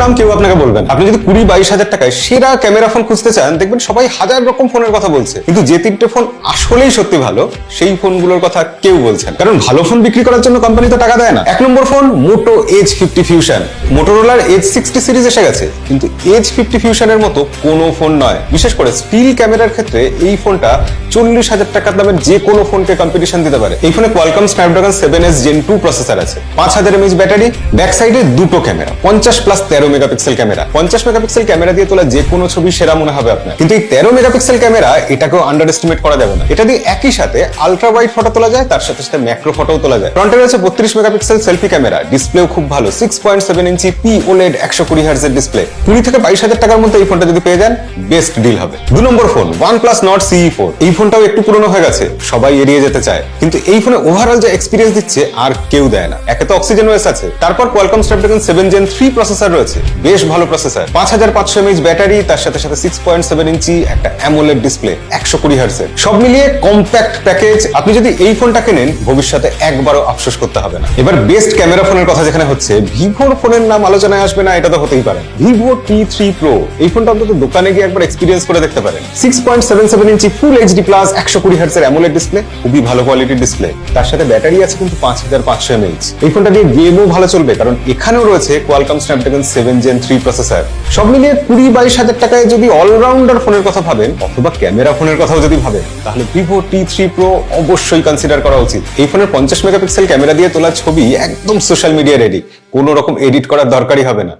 নাম কেউ আপনাকে বলবেন। আপনি যদি 20-22 হাজার টাকায় সেরা ক্যামেরা ফোন খুঁজতে চান, দেখবেন সবাই হাজার রকম ফোনের কথা বলছে, কিন্তু যে তিনটে ফোন আসলেই সত্যি ভালো সেই ফোনগুলোর কথা কেউ বলছে না। কারণ ভালো ফোন বিক্রি করার জন্য কোম্পানি তো টাকা দেয় না। 1 নম্বর ফোন মোটো এজ 50 ফিউশন। মোটোরোলার এজ 60 সিরিজ এসে গেছে, কিন্তু এজ 50 ফিউশনের মতো কোনো ফোন নয়। বিশেষ করে স্টিল ক্যামেরার ক্ষেত্রে এই ফোনটা 40,000 টাকার দামের যে কোনো ফোনকে কম্পিটিশন দিতে পারে। এই ফোনে Qualcomm Snapdragon 7s Gen 2 processor আছে, 5000 mAh ব্যাটারি, ব্যাক সাইডে দুটো camera, 50+13 megapixel camera. 50 megapixel camera দিয়ে তোলা যে কোনো ছবি সেরা মনে হবে আপনার, কিন্তু এই 13 মেগাপিক্সেল ক্যামেরা এটাকেও আন্ডার এস্টিমেট করা যাবে না। এটা দিয়ে একই সাথে আলট্রা ওয়াইড ফটো তোলা যায়, তার সাথে সাথে ম্যাক্রো ফটোও তোলা যায়। ফ্রন্টে রয়েছে 32 মেগাপিক্সেল সেলফি ক্যামেরা, ডিসপ্লেও খুব ভালো, 6.7 ইঞ্চি POLED 120 Hz এর ডিসপ্লে। 20 থেকে 22 হাজার টাকার মধ্যে এই ফোনটা যদি পেয়ে যান, বেস্ট ডিল হবে। 2 নম্বর ফোন OnePlus Nord CE4। এই ফোনটাও একটু পুরনো হয়ে গেছে, সবাই এড়িয়ে যেতে চায়, কিন্তু এই ফোনে ওভারঅল যে এক্সপিরিয়েন্স দিচ্ছে আর কেউ দেয় না। একে তো অক্সিজেন ওএস আছে, তারপর কোয়ালকম স্ন্যাপড্রাগন 7 Gen 3 প্রসেসর রয়েছে, বেশ ভালো প্রসেসর, 5500 mAh ব্যাটারি, তার সাথে সাথে 6.7 ইঞ্চি একটা AMOLED ডিসপ্লে, 120 Hz। সব মিলিয়ে কম্প্যাক্ট প্যাকেজ। আপনি যদি এই ফোনটা কেনেন, ভবিষ্যতে একবারও আফসোস করতে হবে না। এবার বেস্ট ক্যামেরা ফোনের কথা যেখানে হচ্ছে, ভিভোর ফোনের নাম আলোচনায় আসবে না এটা তো হতেই পারে। ভিভো T3 Pro, এই ফোনটা অন্তত দোকানে গিয়ে একবার এক্সপিরিয়েন্স করে দেখতে পারেন। 6.77 ইঞ্চি ফুল HD প্লাস 120 Hz এর AMOLED ডিসপ্লে, খুবই ভালো কোয়ালিটির ডিসপ্লে, তার সাথে ব্যাটারি আছে কিন্তু 5500 mAh। এই ফোনটা দিয়ে গেমও ভালো চলবে, কারণ এখানেও রয়েছে কোয়ালকম স্ন্যাপড্রাগন 7 Gen 3 প্রসেসর। সব মিলিয়ে 20-22 হাজার টাকায় যদি অলরাউন্ডার ফোনের কথা ভাবেন, অথবা ক্যামেরা ফোনের কথাও যদি ভাবেন, তাহলে ভিভো T3 Pro অবশ্যই কনসিডার করা উচিত। এই ফোনের 50 মেগাপিক্সেল ক্যামেরা দিয়ে তোলা ছবি একদম সোশ্যাল মিডিয়া রেডি, কোনো রকম এডিট করার দরকারই হবে না।